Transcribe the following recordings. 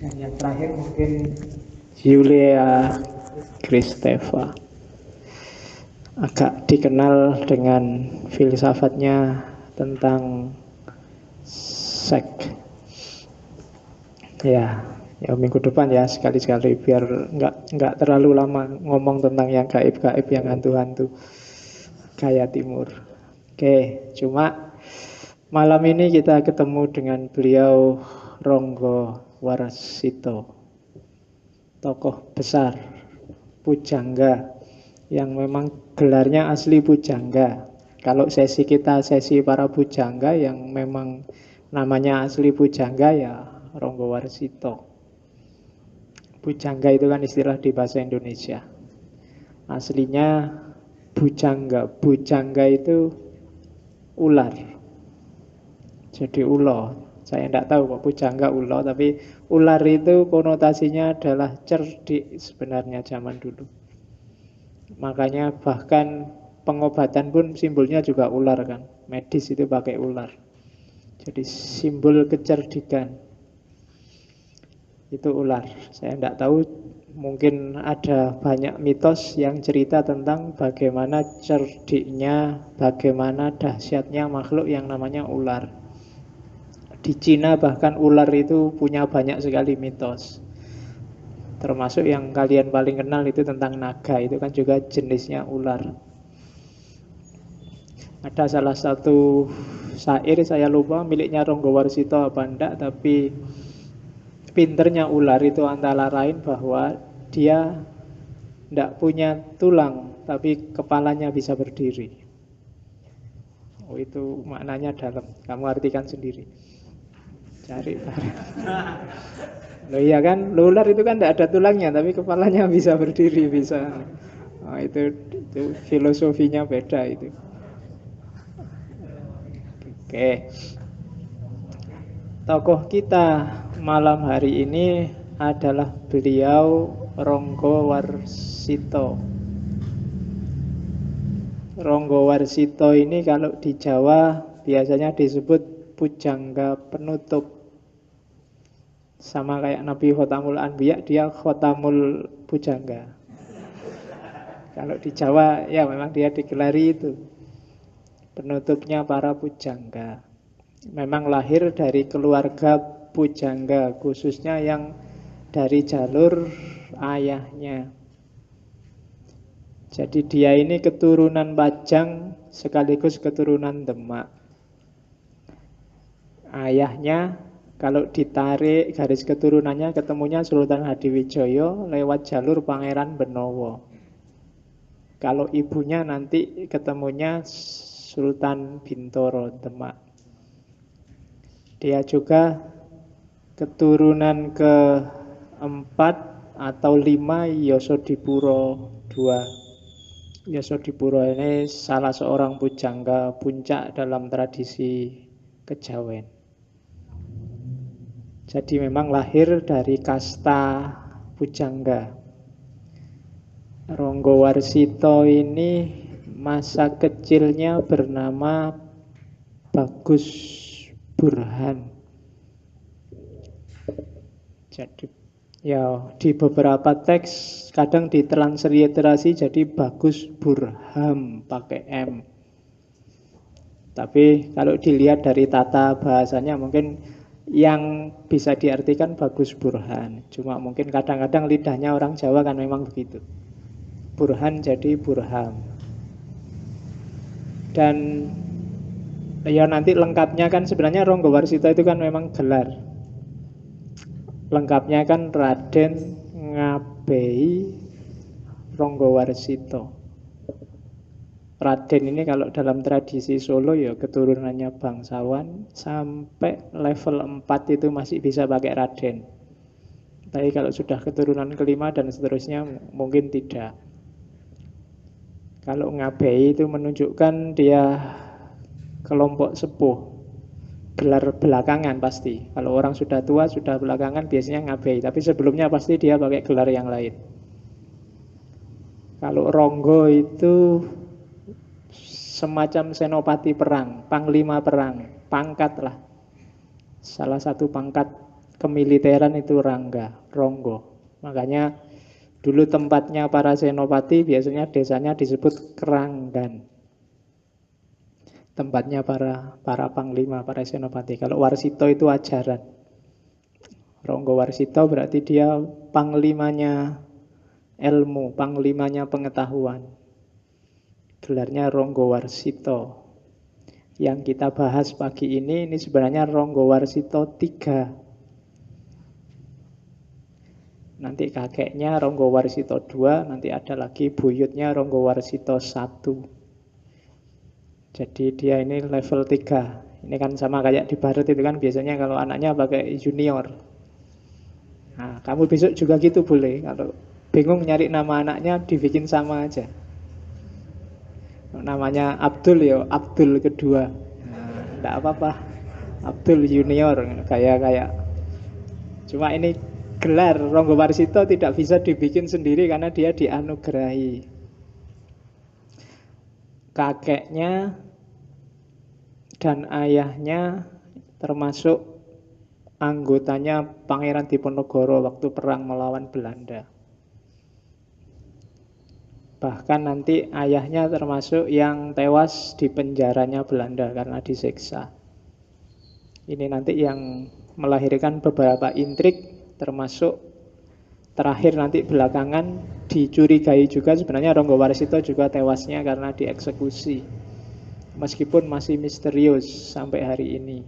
Dan yang terakhir mungkin Yulia Kristeva, agak dikenal dengan filsafatnya tentang seks. Ya minggu depan ya sekali-sekali biar nggak terlalu lama ngomong tentang yang gaib-gaib, yang hantu-hantu gaya timur. Oke, cuma malam ini kita ketemu dengan beliau Ronggo Warsito, tokoh besar pujangga yang memang gelarnya asli pujangga. Kalau sesi kita sesi para pujangga yang memang namanya asli pujangga ya Ronggo Warsito. Pujangga itu kan istilah di bahasa Indonesia. Aslinya bujangga. Bujangga itu ular. Jadi ulo. Saya tidak tahu kok pujangga ulo, tapi ular itu konotasinya adalah cerdik sebenarnya zaman dulu. Makanya bahkan pengobatan pun simbolnya juga ular kan. Medis itu pakai ular. Jadi simbol kecerdikan itu ular. Saya tidak tahu, mungkin ada banyak mitos yang cerita tentang bagaimana cerdiknya, bagaimana dahsyatnya makhluk yang namanya ular. Di Cina bahkan ular itu punya banyak sekali mitos. Termasuk yang kalian paling kenal itu tentang naga, itu kan juga jenisnya ular. Ada salah satu syair, saya lupa miliknya Ronggo Warsito apa enggak, tapi pinternya ular itu antara lain bahwa dia tidak punya tulang, tapi kepalanya bisa berdiri. Oh, itu maknanya dalam. Kamu artikan sendiri. Cari. Loh iya kan, ular itu kan tidak ada tulangnya, tapi kepalanya bisa berdiri, bisa. Oh, itu filosofinya beda itu. Oke. Tokoh kita malam hari ini adalah beliau Ronggo Warsito. Ronggo Warsito ini kalau di Jawa biasanya disebut pujangga penutup. Sama kayak Nabi Khotamul Anbiya, dia Khotamul Pujangga. Kalau di Jawa ya memang dia digelari itu, penutupnya para pujangga. Memang lahir dari keluarga pujangga, khususnya yang dari jalur ayahnya. Jadi dia ini keturunan Pajang sekaligus keturunan Demak. Ayahnya kalau ditarik garis keturunannya ketemunya Sultan Hadiwijoyo lewat jalur Pangeran Benowo. Kalau ibunya nanti ketemunya Sultan Bintoro Demak. Dia juga keturunan keempat atau lima Yosodipuro II. Yosodipuro ini salah seorang pujangga puncak dalam tradisi kejawen. Jadi memang lahir dari kasta pujangga. Ronggo Warsito ini masa kecilnya bernama Bagus Burhan. Jadi ya di beberapa teks kadang ditransliterasi jadi Bagus Burham pakai M. Tapi kalau dilihat dari tata bahasanya mungkin yang bisa diartikan Bagus Burhan. Cuma mungkin kadang-kadang lidahnya orang Jawa kan memang begitu. Burhan jadi Burham. Dan ya nanti lengkapnya kan sebenarnya Ronggo Warsito itu kan memang gelar. Lengkapnya kan Raden Ngabei Ronggo Warsito. Raden ini kalau dalam tradisi Solo ya keturunannya bangsawan, sampai level 4 itu masih bisa pakai Raden. Tapi kalau sudah keturunan kelima dan seterusnya mungkin tidak. Kalau Ngabei itu menunjukkan dia kelompok sepuh, gelar belakangan pasti. Kalau orang sudah tua, sudah belakangan biasanya Ngabei, tapi sebelumnya pasti dia pakai gelar yang lain. Kalau Ronggo itu semacam senopati perang, panglima perang, pangkat lah. Salah satu pangkat kemiliteran itu Rangga, Ronggo. Makanya dulu tempatnya para senopati biasanya desanya disebut Keranggan. Tempatnya para panglima, para senopati. Kalau Warsito itu ajaran. Ronggo Warsito berarti dia panglimanya ilmu, panglimanya pengetahuan. Gelarnya Ronggo Warsito. Yang kita bahas pagi ini sebenarnya Ronggo Warsito 3. Nanti kakeknya Ronggo Warsito 2, nanti ada lagi buyutnya Ronggo Warsito 1. Jadi dia ini level 3. Ini kan sama kayak di Barat itu kan biasanya kalau anaknya pakai junior. Nah, kamu besok juga gitu boleh. Kalau bingung nyari nama anaknya dibikin sama aja. Namanya Abdul ya, Abdul kedua. Nah, enggak apa-apa. Abdul junior kayak. Cuma ini gelar Ronggo Warsito tidak bisa dibikin sendiri karena dia dianugerahi. Kakeknya dan ayahnya termasuk anggotanya Pangeran Diponegoro waktu perang melawan Belanda. Bahkan nanti ayahnya termasuk yang tewas di penjaranya Belanda karena disiksa. Ini nanti yang melahirkan beberapa intrik, termasuk terakhir nanti belakangan dicurigai juga sebenarnya Ronggo Warsito juga tewasnya karena dieksekusi. Meskipun masih misterius sampai hari ini.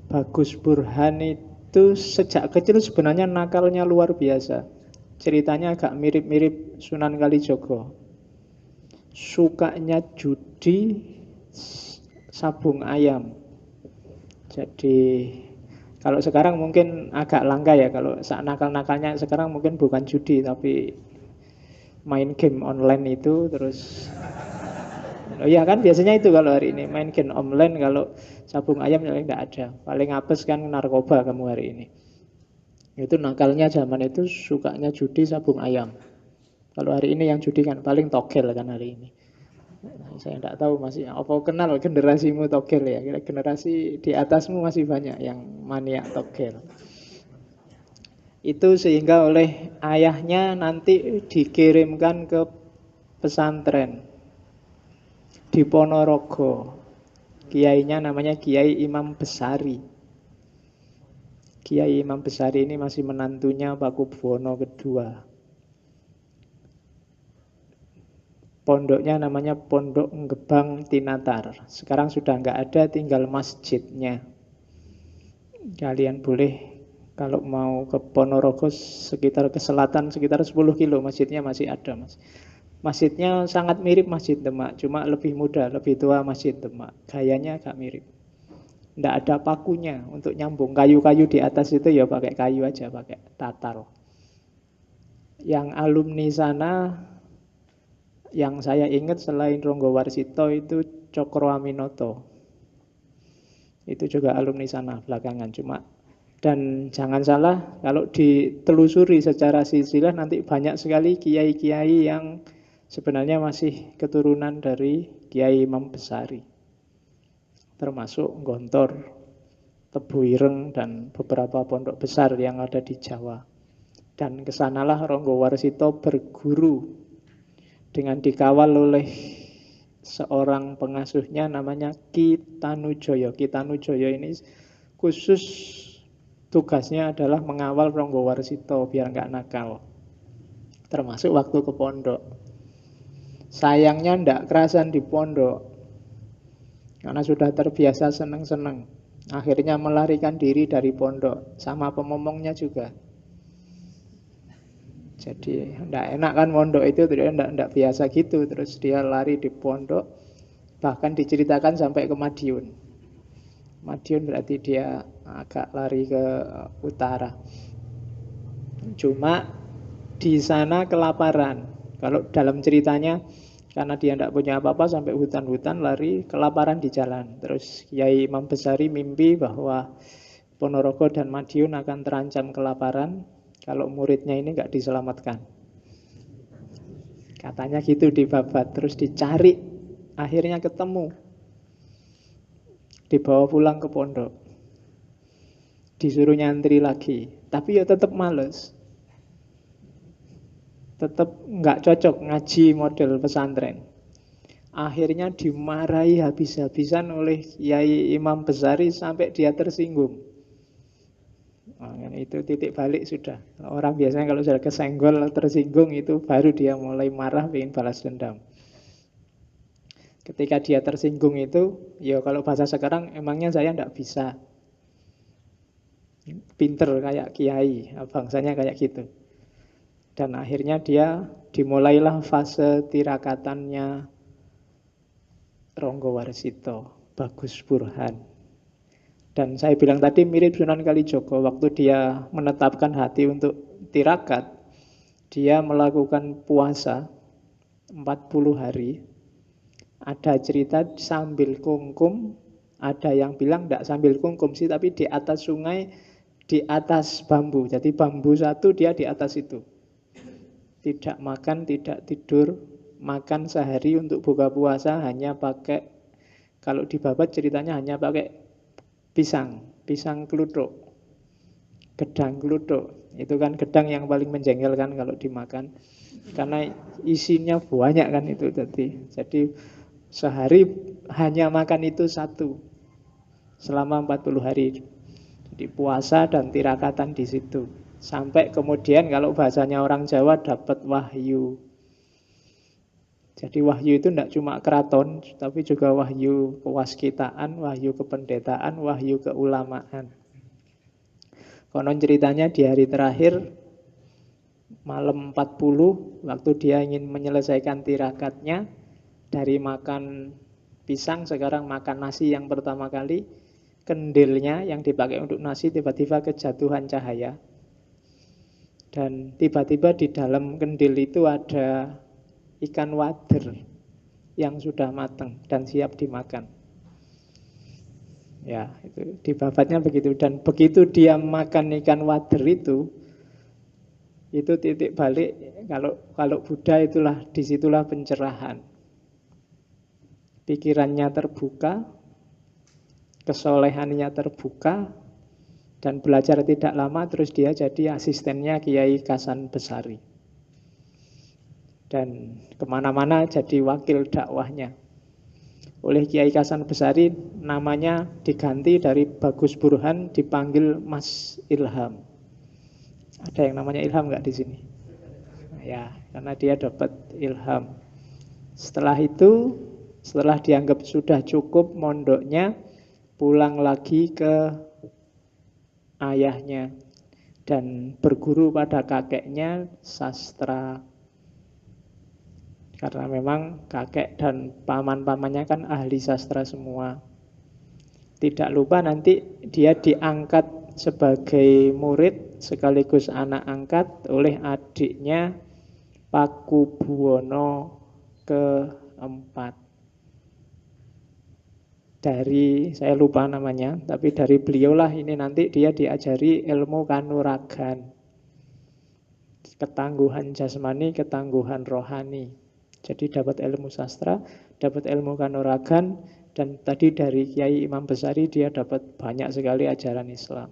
Bagus Burhan itu sejak kecil sebenarnya nakalnya luar biasa. Ceritanya agak mirip-mirip Sunan Kalijogo. Sukanya judi, sabung ayam. Jadi kalau sekarang mungkin agak langka ya. Kalau nakal-nakalnya sekarang mungkin bukan judi tapi main game online itu terus. Oh iya kan biasanya itu kalau hari ini main game online. Kalau sabung ayam yang tidak ada. Paling apes kan narkoba kamu hari ini. Itu nakalnya zaman itu sukanya judi sabung ayam. Kalau hari ini yang judi kan paling togel kan hari ini. Saya tidak tahu masih apa kenal generasimu togel ya. Generasi di atasmu masih banyak yang maniak togel. Itu sehingga oleh ayahnya nanti dikirimkan ke pesantren di Ponorogo. Kiainya namanya Kiai Imam Besari. Kiai Imam Besari ini masih menantunya Pakubuwono kedua. Pondoknya namanya Pondok Gebang Tinatar. Sekarang sudah nggak ada, tinggal masjidnya. Kalian boleh kalau mau ke Ponorogo sekitar ke selatan sekitar 10 kilo masjidnya masih ada, Mas. Masjidnya sangat mirip Masjid Demak, cuma lebih muda, lebih tua Masjid Demak. Gayanya agak mirip. Tidak ada pakunya untuk nyambung. Kayu-kayu di atas itu ya pakai kayu aja, pakai tatar. Yang alumni sana, yang saya ingat selain Ronggo Warsito itu Cokro Aminoto. Itu juga alumni sana belakangan. Dan jangan salah, kalau ditelusuri secara silsilah nanti banyak sekali kiai-kiai yang sebenarnya masih keturunan dari Kiai Imam Besari. Termasuk Gontor, Tebu Ireng, dan beberapa pondok besar yang ada di Jawa. Dan kesanalah Ronggo Warsito berguru dengan dikawal oleh seorang pengasuhnya namanya Ki Tanujoyo. Ki Tanujoyo ini khusus tugasnya adalah mengawal Ronggo Warsito biar nggak nakal. Termasuk waktu ke pondok. Sayangnya ndak kerasan di pondok. Karena sudah terbiasa seneng-seneng. Akhirnya melarikan diri dari pondok. Sama pemomongnya juga. Jadi tidak enak kan pondok itu. Tidak biasa gitu. Terus dia lari di pondok. Bahkan diceritakan sampai ke Madiun. Madiun berarti dia agak lari ke utara. Cuma di sana kelaparan. Kalau dalam ceritanya, karena dia tidak punya apa-apa sampai hutan-hutan lari kelaparan di jalan. Terus Kiai Imam Besari mimpi bahwa Ponorogo dan Madiun akan terancam kelaparan kalau muridnya ini nggak diselamatkan. Katanya gitu dibabat, terus dicari, akhirnya ketemu, dibawa pulang ke pondok. disuruh nyantri lagi. Tapi ya tetap males. Tetap nggak cocok ngaji model pesantren. Akhirnya dimarahi habis-habisan oleh Kiai Imam Besari sampai dia tersinggung. Nah, itu titik balik sudah. Orang biasanya kalau sudah kesenggol, tersinggung, itu baru dia mulai marah, ingin balas dendam. Ketika dia tersinggung itu, ya kalau bahasa sekarang, emangnya saya tidak bisa pinter kayak kiai, bangsanya kayak gitu. Dan akhirnya dia dimulailah fase tirakatannya Ronggo Warsito, Bagus Burhan. Dan saya bilang tadi mirip Sunan Kalijogo, waktu dia menetapkan hati untuk tirakat, dia melakukan puasa 40 hari. Ada cerita sambil kungkum, ada yang bilang tidak sambil kungkum sih, tapi di atas sungai, di atas bambu. Jadi bambu satu dia di atas itu. Tidak makan, tidak tidur, makan sehari untuk buka puasa hanya pakai, kalau di Babat ceritanya hanya pakai pisang kelutuk, gedang kelutuk. Itu kan gedang yang paling menjengkelkan kalau dimakan, karena isinya banyak kan itu. Jadi sehari hanya makan itu satu selama 40 hari. Jadi puasa dan tirakatan di situ. Sampai kemudian kalau bahasanya orang Jawa dapat wahyu. Jadi wahyu itu tidak cuma keraton, tapi juga wahyu kewaskitaan, wahyu kependetaan, wahyu keulamaan. Konon ceritanya di hari terakhir, malam 40, waktu dia ingin menyelesaikan tirakatnya, dari makan pisang sekarang makan nasi yang pertama kali, kendilnya yang dipakai untuk nasi tiba-tiba kejatuhan cahaya. Dan tiba-tiba di dalam kendil itu ada ikan wader yang sudah matang dan siap dimakan. Ya, itu di Babatnya begitu. Dan begitu dia makan ikan wader itu titik balik. Kalau Buddha itulah, disitulah pencerahan. Pikirannya terbuka, kesolehannya terbuka, dan belajar tidak lama terus dia jadi asistennya Kiai Kasan Besari. Dan kemana-mana jadi wakil dakwahnya. Oleh Kiai Kasan Besari namanya diganti dari Bagus Burhan dipanggil Mas Ilham. Ada yang namanya Ilham nggak di sini? Ya, karena dia dapat ilham. Setelah itu, setelah dianggap sudah cukup mondoknya, pulang lagi ke ayahnya dan berguru pada kakeknya sastra, karena memang kakek dan paman-pamannya kan ahli sastra semua. Tidak lupa nanti dia diangkat sebagai murid sekaligus anak angkat oleh adiknya Pakubuwono keempat. Dari, saya lupa namanya, tapi dari beliaulah ini nanti dia diajari ilmu kanuragan, ketangguhan jasmani, ketangguhan rohani. Jadi dapat ilmu sastra, dapat ilmu kanuragan, dan tadi dari Kiai Imam Besari dia dapat banyak sekali ajaran Islam.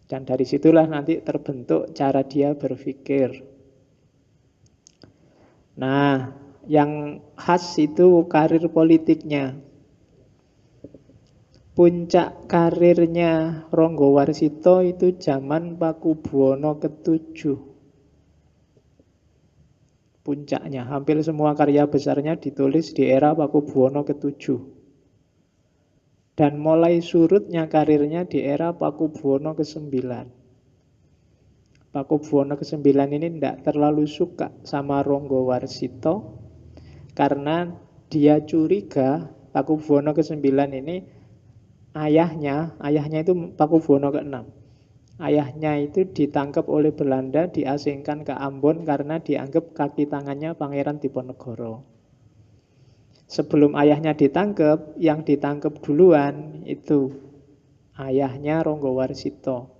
Dan dari situlah nanti terbentuk cara dia berpikir. Nah, yang khas itu karir politiknya. Puncak karirnya Ronggo Warsito itu zaman Pakubuwono ke-7. Puncaknya, hampir semua karya besarnya ditulis di era Pakubuwono ke-7. Dan mulai surutnya karirnya di era Pakubuwono ke-9. Pakubuwono ke-9 ini tidak terlalu suka sama Ronggo Warsito, karena dia curiga Pakubuwono ke-9 ini ayahnya itu Pakubuwono ke-6. Ayahnya itu ditangkap oleh Belanda, diasingkan ke Ambon karena dianggap kaki tangannya Pangeran Diponegoro. Sebelum ayahnya ditangkap, yang ditangkap duluan itu ayahnya Ronggo Warsito.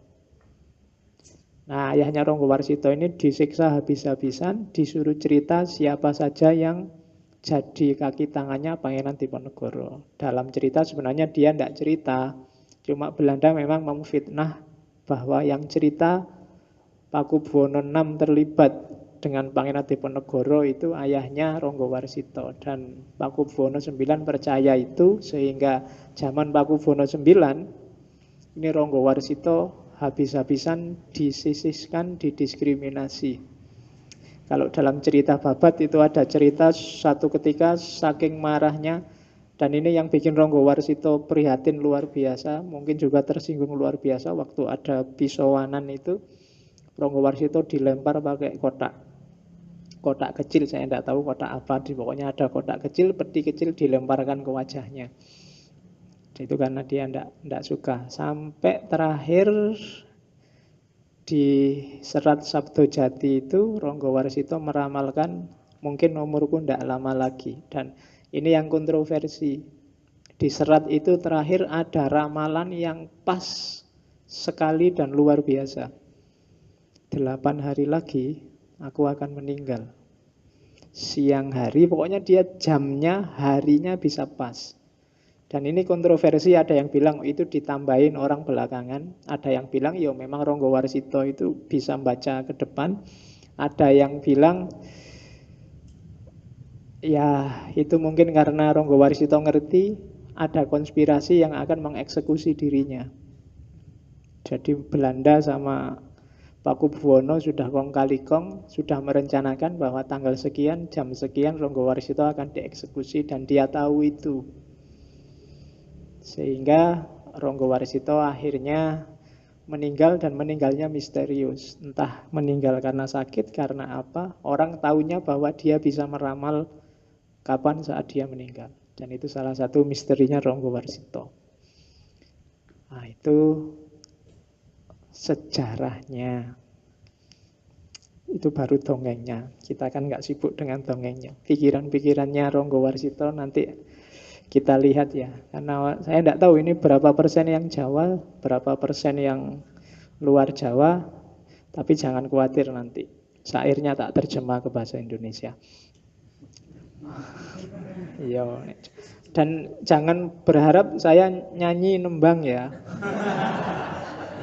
Nah, ayahnya Ronggo Warsito ini disiksa habis-habisan, disuruh cerita siapa saja yang jadi kaki tangannya Pangeran Diponegoro. Dalam cerita sebenarnya dia tidak cerita, cuma Belanda memang memfitnah bahwa yang cerita Pakubuwono VI terlibat dengan Pangeran Diponegoro itu ayahnya Ronggowarsito, dan Pakubuwono IX percaya itu, sehingga zaman Pakubuwono IX ini Ronggowarsito habis-habisan disisihkan, didiskriminasi. Kalau dalam cerita Babat itu ada cerita satu ketika saking marahnya, dan ini yang bikin Ronggowarsito prihatin luar biasa, mungkin juga tersinggung luar biasa, waktu ada pisauanan itu Ronggowarsito dilempar pakai kotak kecil, saya tidak tahu kotak apa, pokoknya ada kotak kecil, peti kecil dilemparkan ke wajahnya. Itu karena dia tidak suka. Sampai terakhir di serat Sabdo Jati itu Ronggowarsito meramalkan mungkin umurku tidak lama lagi. Dan ini yang kontroversi. Di serat itu terakhir ada ramalan yang pas sekali dan luar biasa. 8 hari lagi aku akan meninggal. Siang hari, pokoknya dia jamnya, harinya bisa pas. Dan ini kontroversi, ada yang bilang itu ditambahin orang belakangan, ada yang bilang ya memang Ronggowarsito itu bisa membaca ke depan, ada yang bilang ya itu mungkin karena Ronggowarsito ngerti ada konspirasi yang akan mengeksekusi dirinya. Jadi Belanda sama Pakubuwono sudah kong kali kong, sudah merencanakan bahwa tanggal sekian, jam sekian Ronggowarsito akan dieksekusi, dan dia tahu itu. Sehingga Ronggowarsito akhirnya meninggal, dan meninggalnya misterius. Entah meninggal karena sakit, karena apa, orang taunya bahwa dia bisa meramal kapan saat dia meninggal. Dan itu salah satu misterinya Ronggowarsito. Nah, itu sejarahnya. Itu baru dongengnya. Kita kan nggak sibuk dengan dongengnya. Pikiran-pikirannya Ronggowarsito nanti kita lihat ya. Karena saya tidak tahu ini berapa persen yang Jawa, berapa persen yang luar Jawa. Tapi jangan khawatir nanti. Syairnya tak terjemah ke bahasa Indonesia. Iya. Dan jangan berharap saya nyanyi nembang ya.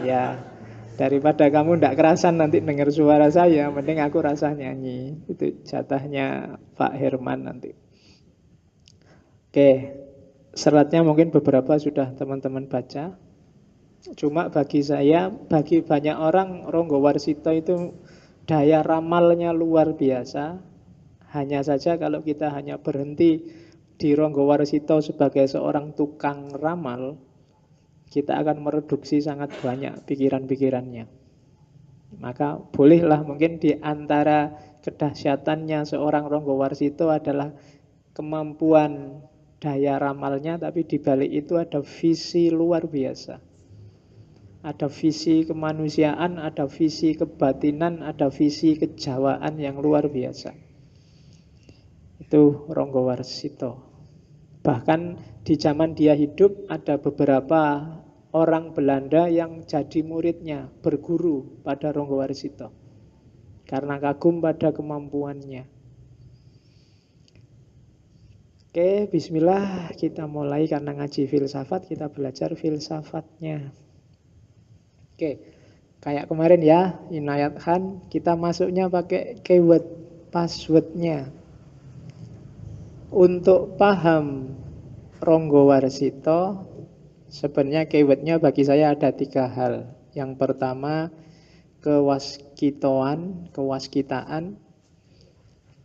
Ya. Daripada kamu tidak kerasan nanti dengar suara saya, mending aku rasa nyanyi. Itu jatahnya Pak Herman nanti. Oke, seratnya mungkin beberapa sudah teman-teman baca. Cuma bagi saya, bagi banyak orang, Ronggowarsito itu daya ramalnya luar biasa. Hanya saja kalau kita hanya berhenti di Ronggowarsito sebagai seorang tukang ramal, kita akan mereduksi sangat banyak pikiran-pikirannya. Maka bolehlah mungkin di antara kedahsyatannya seorang Ronggowarsito adalah kemampuan daya ramalnya, tapi di balik itu ada visi luar biasa. Ada visi kemanusiaan, ada visi kebatinan, ada visi kejawaan yang luar biasa. Itu Ronggowarsito. Bahkan di zaman dia hidup ada beberapa orang Belanda yang jadi muridnya, berguru pada Ronggowarsito karena kagum pada kemampuannya. Oke, bismillah, kita mulai. Karena ngaji filsafat, kita belajar filsafatnya. Oke, kayak kemarin ya, Inayat Khan, kita masuknya pakai keyword, passwordnya. Untuk paham Ronggowarsito, sebenarnya keywordnya bagi saya ada 3 hal. Yang pertama, kewaskitaan,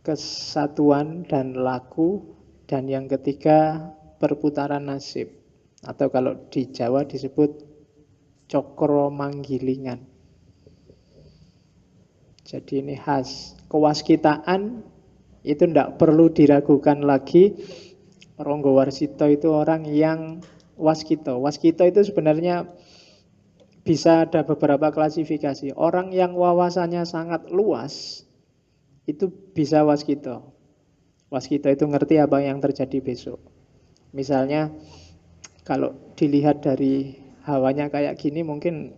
kesatuan dan laku. Dan yang ketiga, perputaran nasib. Atau kalau di Jawa disebut cokro manggilingan. Jadi ini khas. Kewaskitaan itu tidak perlu diragukan lagi. Ronggowarsito itu orang yang waskito. Waskito itu sebenarnya bisa ada beberapa klasifikasi. Orang yang wawasannya sangat luas itu bisa waskito. Waskito itu ngerti apa yang terjadi besok. Misalnya kalau dilihat dari hawanya kayak gini, mungkin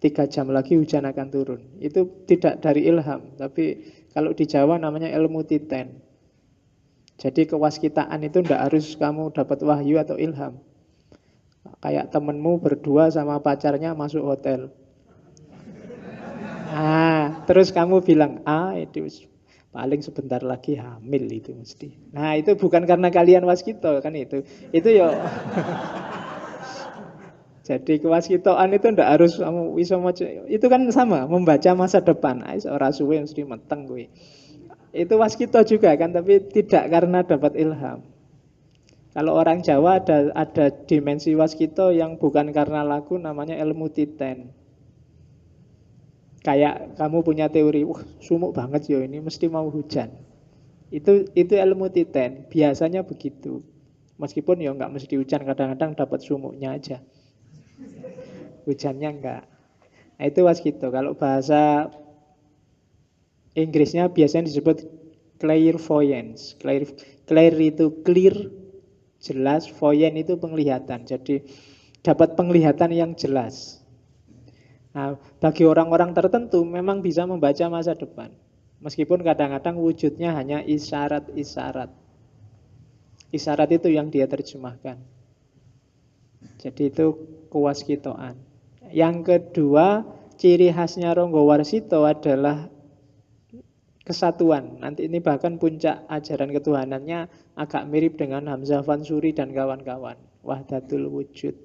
3 jam lagi hujan akan turun. Itu tidak dari ilham, tapi kalau di Jawa namanya ilmu titen. Jadi kewaskitaan itu tidak harus kamu dapat wahyu atau ilham. Kayak temenmu berdua sama pacarnya masuk hotel. Terus kamu bilang, itu paling sebentar lagi hamil itu mesti. Nah itu bukan karena kalian waskito kan itu. Itu ya. Jadi kewaskitoan itu ndak harus kamu iso maca. Itu kan sama, membaca masa depan. Ora suwe mesti meteng kuwi. Itu waskito juga kan, tapi tidak karena dapat ilham. Kalau orang Jawa ada dimensi waskito yang bukan karena lagu, namanya ilmu titen. Kayak kamu punya teori, sumuk banget yo ini mesti mau hujan. Itu ilmu titen, biasanya begitu. Meskipun ya nggak mesti hujan, kadang-kadang dapat sumuknya aja. Hujannya enggak. Nah, itu waskito. Kalau bahasa Inggrisnya biasanya disebut clairvoyance. Clair itu clear, jelas, voyant itu penglihatan. Jadi dapat penglihatan yang jelas. Nah, bagi orang-orang tertentu memang bisa membaca masa depan. Meskipun kadang-kadang wujudnya hanya isyarat-isyarat. Isyarat itu yang dia terjemahkan. Jadi itu kewaskitoan. Yang kedua, ciri khasnya Ronggo Warsito adalah kesatuan. Nanti ini bahkan puncak ajaran ketuhanannya agak mirip dengan Hamzah Fansuri dan kawan-kawan. Wahdatul wujud.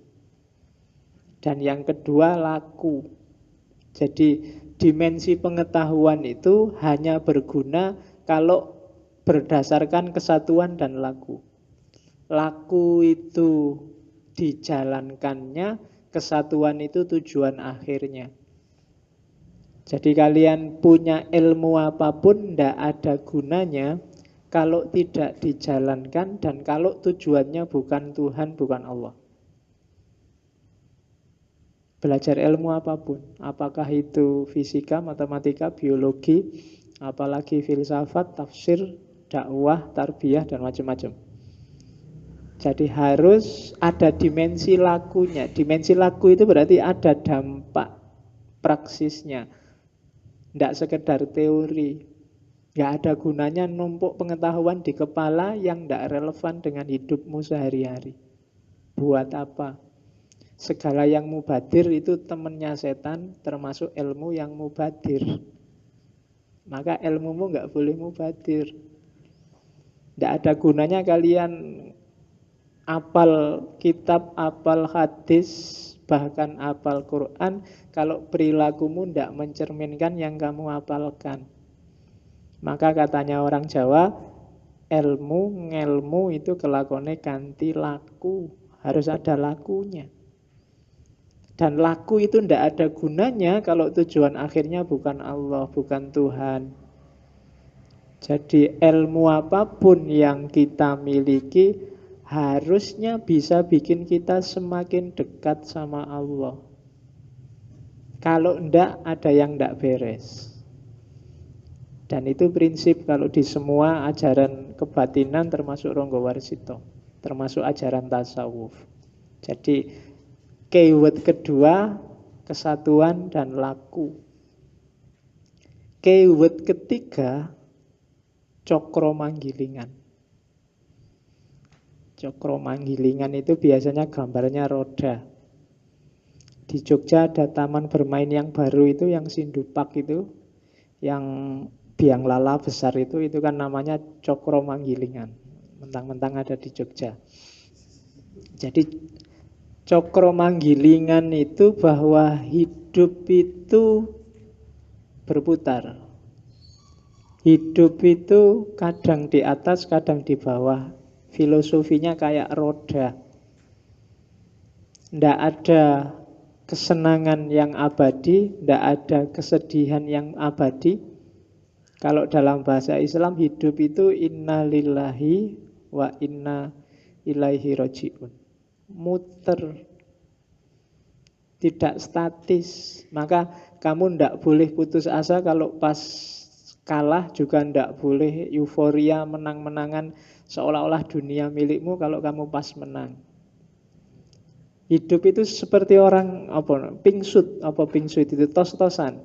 Dan yang kedua, laku. Jadi dimensi pengetahuan itu hanya berguna kalau berdasarkan kesatuan dan laku. Laku itu dijalankannya, kesatuan itu tujuan akhirnya. Jadi kalian punya ilmu apapun tidak ada gunanya kalau tidak dijalankan dan kalau tujuannya bukan Tuhan, bukan Allah. Belajar ilmu apapun, apakah itu fisika, matematika, biologi, apalagi filsafat, tafsir, dakwah, tarbiyah, dan macam-macam. Jadi harus ada dimensi lakunya. Dimensi laku itu berarti ada dampak praksisnya. Tidak sekedar teori. Tidak ada gunanya numpuk pengetahuan di kepala yang tidak relevan dengan hidupmu sehari-hari. Buat apa? Segala yang mubadir itu temannya setan, termasuk ilmu yang mubadir. Maka ilmumu nggak boleh mubadir. Tidak ada gunanya kalian apal kitab, apal hadis, bahkan apal Quran, kalau perilakumu tidak mencerminkan yang kamu apalkan. Maka katanya orang Jawa, ngelmu itu kelakone kanthi laku. Harus ada lakunya. Dan laku itu tidak ada gunanya kalau tujuan akhirnya bukan Allah, bukan Tuhan. Jadi ilmu apapun yang kita miliki harusnya bisa bikin kita semakin dekat sama Allah. Kalau tidak, ada yang tidak beres. Dan itu prinsip kalau di semua ajaran kebatinan termasuk Ronggo Warsito, termasuk ajaran tasawuf. Jadi keyword kedua, kesatuan dan laku. Keyword ketiga, cokro manggilingan. Cokro manggilingan itu biasanya gambarnya roda. Di Jogja ada taman bermain yang baru itu, yang Sindupak itu, yang biang lala besar itu kan namanya cokro manggilingan. Mentang-mentang ada di Jogja. Jadi cokro manggilingan itu bahwa hidup itu berputar. Hidup itu kadang di atas, kadang di bawah. Filosofinya kayak roda. Tidak ada kesenangan yang abadi, tidak ada kesedihan yang abadi. Kalau dalam bahasa Islam, hidup itu inna lillahi wa inna ilaihi roji'un. Muter, tidak statis. Maka kamu tidak boleh putus asa kalau pas kalah, juga tidak boleh euforia menang-menangan seolah-olah dunia milikmu kalau kamu pas menang. Hidup itu seperti orang pingsut itu tos-tosan.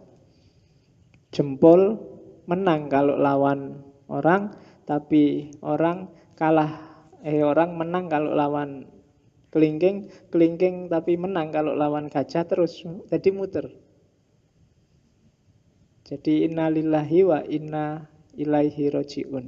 Jempol menang kalau lawan orang, tapi orang menang kalau lawan kelingking tapi menang kalau lawan gajah, terus jadi muter. Jadi innalillahi wa inna ilaihi roji'un.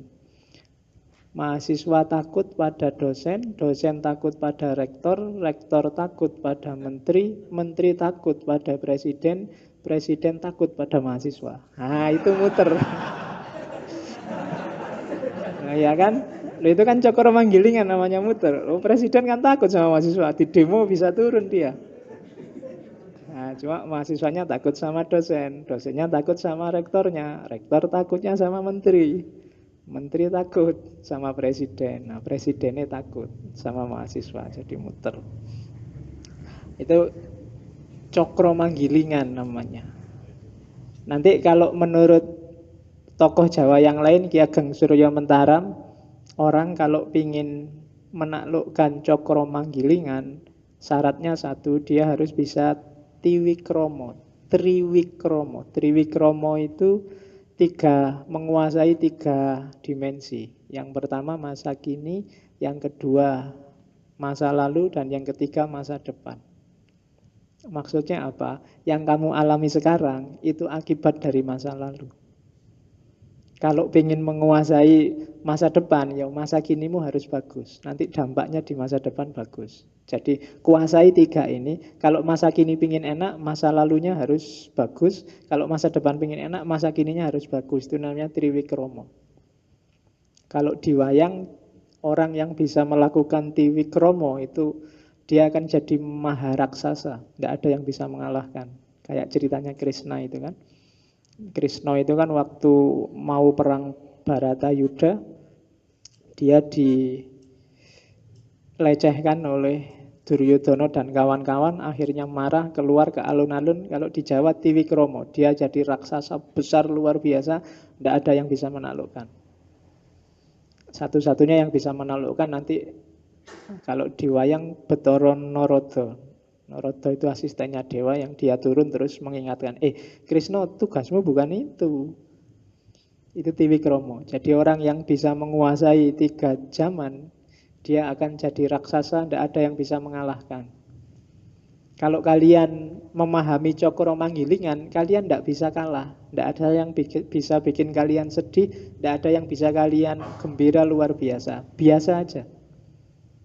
Mahasiswa takut pada dosen, dosen takut pada rektor, rektor takut pada menteri, menteri takut pada presiden, presiden takut pada mahasiswa. Nah, itu muter. Nah, ya kan? Loh, itu kan cokro manggilingan namanya muter. Oh, presiden kan takut sama mahasiswa, di demo bisa turun dia. Nah, cuma mahasiswanya takut sama dosen, dosennya takut sama rektornya, rektor takutnya sama menteri, menteri takut sama presiden, nah presidennya takut sama mahasiswa, jadi muter. Itu cokro manggilingan namanya. Nanti kalau menurut tokoh Jawa yang lain, Ki Ageng Suryo Mentaram, orang kalau pingin menaklukkan cokro manggilingan, syaratnya satu, dia harus bisa tiwikromo, triwikromo. Triwikromo itu menguasai tiga dimensi. Yang pertama masa kini, yang kedua masa lalu, dan yang ketiga masa depan. Maksudnya apa? Yang kamu alami sekarang itu akibat dari masa lalu. Kalau ingin menguasai masa depan, ya masa kinimu harus bagus. Nanti dampaknya di masa depan bagus. Jadi kuasai tiga ini. Kalau masa kini pingin enak, masa lalunya harus bagus. Kalau masa depan pingin enak, masa kininya harus bagus. Itu namanya triwikromo. Kalau di wayang, orang yang bisa melakukan triwikromo itu dia akan jadi maharaksasa. Tidak ada yang bisa mengalahkan. Kayak ceritanya Krishna itu kan. Krishna itu kan waktu mau perang Baratayuda, dia dilecehkan oleh Duryodana dan kawan-kawan, akhirnya marah, keluar ke alun-alun. Kalau di Jawa Tiwikromo, dia jadi raksasa besar luar biasa, tidak ada yang bisa menaklukkan. Satu-satunya yang bisa menaklukkan nanti kalau di wayang Betara Narada. Narada itu asistennya dewa yang dia turun terus mengingatkan, Krishna, tugasmu bukan itu. Itu Tiwikromo. Jadi orang yang bisa menguasai tiga zaman, dia akan jadi raksasa, tidak ada yang bisa mengalahkan. Kalau kalian memahami cokro manggilingan, kalian tidak bisa kalah. Tidak ada yang bisa bikin kalian sedih, tidak ada yang bisa kalian gembira luar biasa. Biasa aja.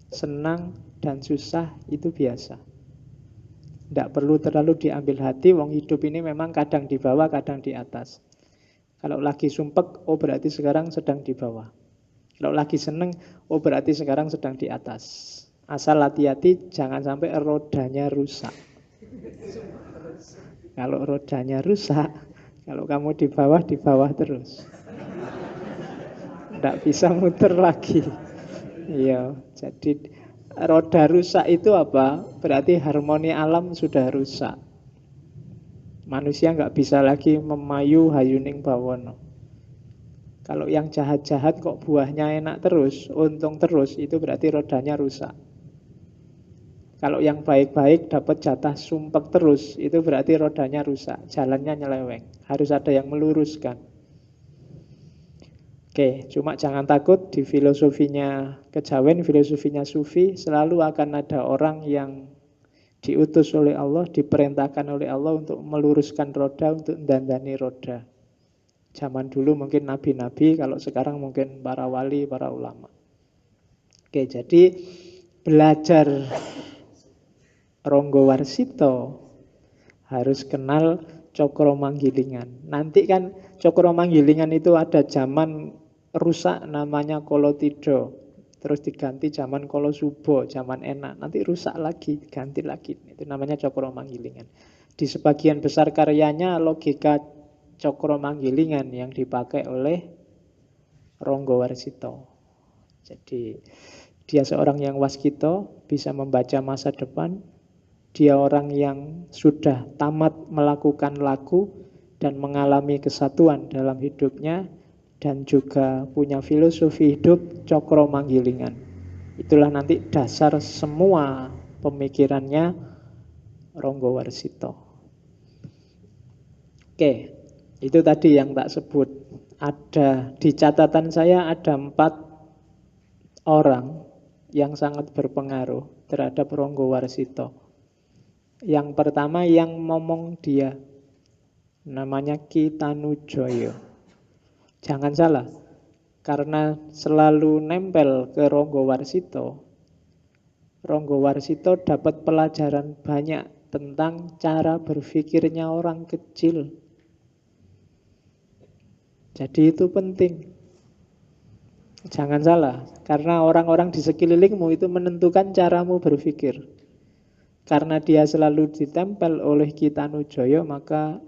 Senang dan susah itu biasa. Tidak perlu terlalu diambil hati, wong hidup ini memang kadang di bawah, kadang di atas. Kalau lagi sumpek, oh berarti sekarang sedang di bawah. Kalau lagi seneng, oh berarti sekarang sedang di atas. Asal hati-hati jangan sampai rodanya rusak. Kalau rodanya rusak, kalau kamu di bawah terus. Tidak bisa muter lagi. Iya, jadi roda rusak itu apa? Berarti harmoni alam sudah rusak. Manusia nggak bisa lagi memayu hayuning bawono. Kalau yang jahat-jahat kok buahnya enak terus, untung terus, itu berarti rodanya rusak. Kalau yang baik-baik dapat jatah sumpek terus, itu berarti rodanya rusak, jalannya nyeleweng. Harus ada yang meluruskan. Oke, cuma jangan takut, di filosofinya kejawen, filosofinya sufi, selalu akan ada orang yang diutus oleh Allah, diperintahkan oleh Allah untuk meluruskan roda, untuk dandani roda. Zaman dulu mungkin nabi-nabi, kalau sekarang mungkin para wali, para ulama. Oke, jadi belajar Ronggo Warsito harus kenal cokro manggilingan. Nanti kan cokro manggilingan itu ada zaman rusak namanya Kolotido, terus diganti zaman Kolosubo, zaman enak, nanti rusak lagi, ganti lagi. Itu namanya cokro manggilingan. Di sebagian besar karyanya logika cokro manggilingan yang dipakai oleh Ronggo Warsito. Jadi dia seorang yang waskito, bisa membaca masa depan. Dia orang yang sudah tamat melakukan laku dan mengalami kesatuan dalam hidupnya, dan juga punya filosofi hidup cokro manggilingan. Itulah nanti dasar semua pemikirannya Ronggo Warsito. Oke, itu tadi yang tak sebut. Ada di catatan saya ada 4 orang yang sangat berpengaruh terhadap Ronggo Warsito. Yang pertama yang ngomong dia. Namanya Ki Tanujoyo. Jangan salah, karena selalu nempel ke Ronggo Warsito dapat pelajaran banyak tentang cara berpikirnya orang kecil. Jadi itu penting. Jangan salah, karena orang-orang di sekelilingmu itu menentukan caramu berpikir. Karena dia selalu ditempel oleh Ki Tanujoyo, maka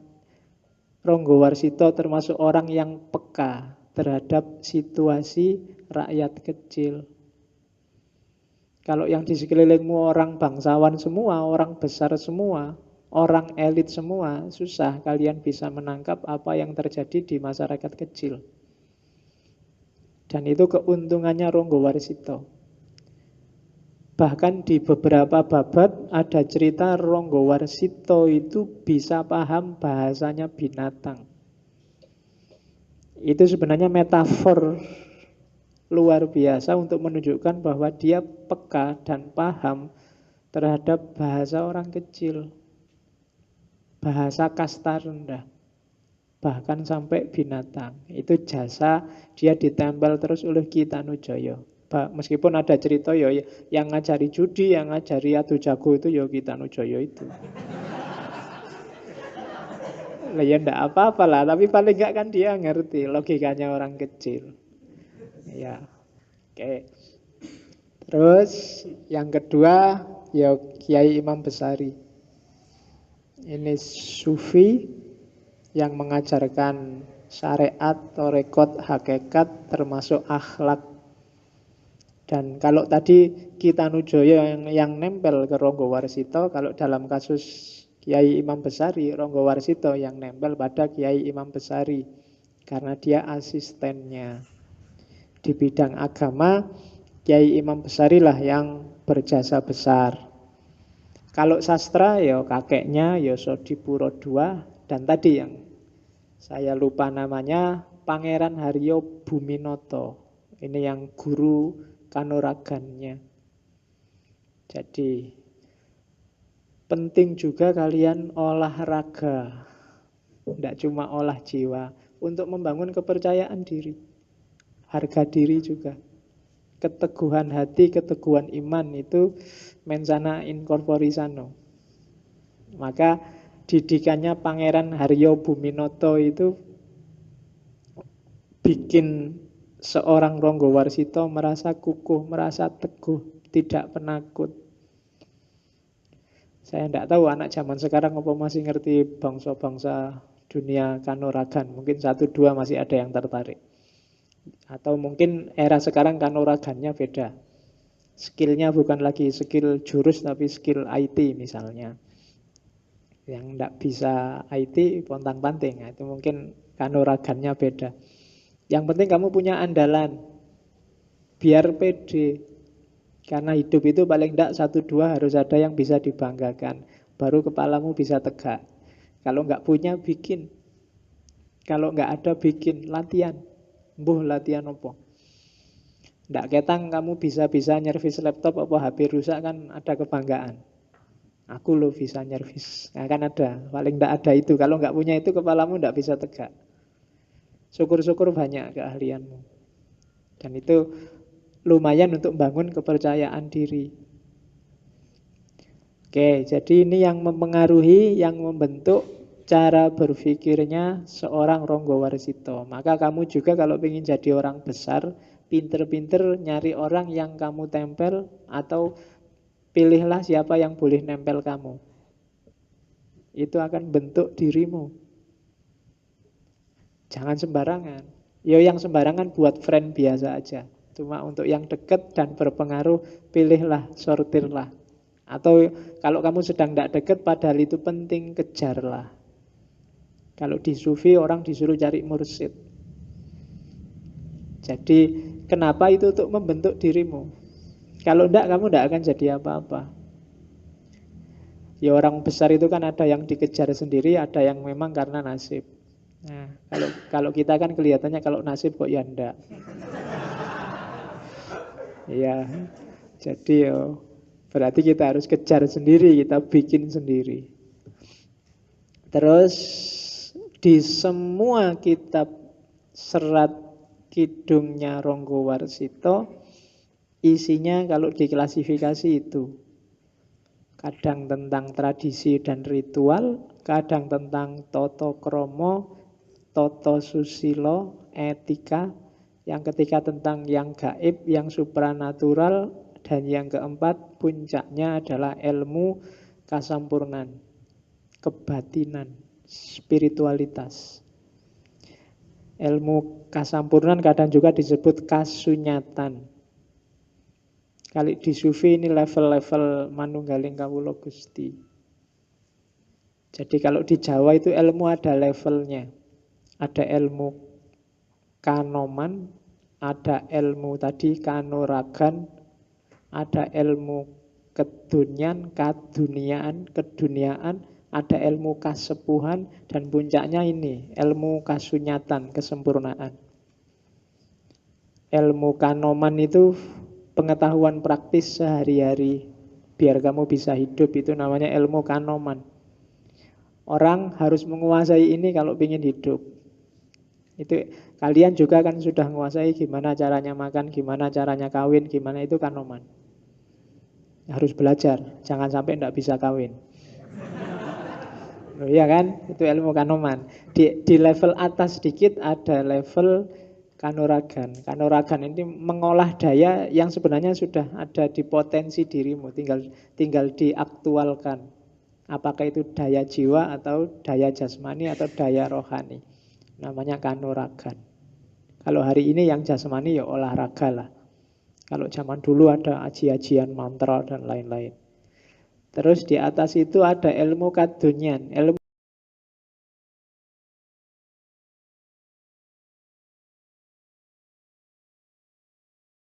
Ronggo Warsito termasuk orang yang peka terhadap situasi rakyat kecil. Kalau yang di sekelilingmu orang bangsawan semua, orang besar semua, orang elit semua, susah kalian bisa menangkap apa yang terjadi di masyarakat kecil. Dan itu keuntungannya Ronggo Warsito. Bahkan di beberapa babat ada cerita Ronggo Warsito itu bisa paham bahasanya binatang. Itu sebenarnya metafor luar biasa untuk menunjukkan bahwa dia peka dan paham terhadap bahasa orang kecil, bahasa kasta rendah, bahkan sampai binatang. Itu jasa dia ditempel terus oleh Ki Tanujoyo. Meskipun ada cerita yang ngajari judi, yang ngajari adu jago itu Ki Tanujoyo itu. Lah ya ndak apa-apa lah, tapi paling enggak kan dia ngerti logikanya orang kecil. Ya, oke. Terus yang kedua ya Kiai Imam Besari. Ini sufi yang mengajarkan syariat, tarekat, hakikat termasuk akhlak. Dan kalau tadi Ki Tanujoyo yang nempel ke Ronggo Warsito, kalau dalam kasus Kiai Imam Besari, Ronggo Warsito yang nempel pada Kiai Imam Besari karena dia asistennya. Di bidang agama, Kiai Imam Besari lah yang berjasa besar. Kalau sastra ya kakeknya Yosodipuro II, dan tadi yang saya lupa namanya Pangeran Haryo Buminoto. Ini yang guru kanuragannya. Jadi penting juga kalian olahraga, tidak cuma olah jiwa, untuk membangun kepercayaan diri, harga diri juga. Keteguhan hati, keteguhan iman itu mensana in corpore sano. Maka didikannya Pangeran Haryo Buminoto itu bikin seorang Ronggo Warsito merasa kukuh, merasa teguh, tidak penakut. Saya tidak tahu anak zaman sekarang apa masih ngerti bangsa-bangsa dunia kanuragan. Mungkin 1-2 masih ada yang tertarik. Atau mungkin era sekarang kanuragannya beda. Skillnya bukan lagi skill jurus tapi skill IT misalnya. Yang tidak bisa IT pontang-panting. Nah, itu mungkin kanuragannya beda. Yang penting kamu punya andalan. Biar pede. Karena hidup itu paling tidak 1-2 harus ada yang bisa dibanggakan. Baru kepalamu bisa tegak. Kalau nggak punya, bikin. Kalau nggak ada, bikin. Latihan. Latihan apa? Nggak ketang kamu bisa nyervis laptop apa HP rusak kan ada kebanggaan. Aku loh bisa nyervis. Nah, kan ada. Paling nggak ada itu. Kalau nggak punya itu, kepalamu nggak bisa tegak. Syukur-syukur banyak keahlianmu. Dan itu lumayan untuk membangun kepercayaan diri. Oke, jadi ini yang mempengaruhi, yang membentuk cara berpikirnya seorang Ronggo Warsito. Maka kamu juga kalau ingin jadi orang besar, pinter-pinter nyari orang yang kamu tempel, atau pilihlah siapa yang boleh nempel kamu. Itu akan bentuk dirimu. Jangan sembarangan. Yang sembarangan buat friend biasa aja. Cuma untuk yang dekat dan berpengaruh, pilihlah, sortirlah. Atau kalau kamu sedang tidak dekat padahal itu penting, kejarlah. Kalau di sufi orang disuruh cari mursyid. Jadi kenapa itu untuk membentuk dirimu? Kalau tidak, kamu tidak akan jadi apa-apa. Ya orang besar itu kan ada yang dikejar sendiri, ada yang memang karena nasib. Nah, kalau kita kan kelihatannya kalau nasib kok ya enggak. Ya, jadi berarti kita harus kejar sendiri, kita bikin sendiri. Terus Di semua kitab serat kidungnya Ronggo Warsito, isinya kalau diklasifikasi itu. Kadang tentang tradisi dan ritual, kadang tentang toto kromo, toto susilo, etika, yang ketiga tentang yang gaib, yang supranatural, dan yang keempat puncaknya adalah ilmu kasampurnan, kebatinan, spiritualitas. Ilmu kasampurnan kadang juga disebut kasunyatan. Kali di sufi ini level-level manunggaling kawula Gusti. Jadi kalau di Jawa itu ilmu ada levelnya. Ada ilmu kanoman, ada ilmu tadi kanuragan, ada ilmu kedunian, keduniaan, ada ilmu kasepuhan, dan puncaknya ini, ilmu kasunyatan, kesempurnaan. Ilmu kanoman itu pengetahuan praktis sehari-hari, biar kamu bisa hidup, itu namanya ilmu kanoman. Orang harus menguasai ini kalau ingin hidup. Itu kalian juga kan sudah menguasai gimana caranya makan, gimana caranya kawin, gimana itu kanoman. Harus belajar, jangan sampai tidak bisa kawin. Oh, iya kan? Itu ilmu kanoman. Di level atas sedikit ada level kanuragan. Kanuragan ini mengolah daya yang sebenarnya sudah ada di potensi dirimu, tinggal diaktualkan. Apakah itu daya jiwa atau daya jasmani atau daya rohani. Namanya kanuragan. Kalau hari ini yang jasmani ya olahraga lah. Kalau zaman dulu ada aji-ajian mantra dan lain-lain. Terus di atas itu ada ilmu kadunian. Ilmu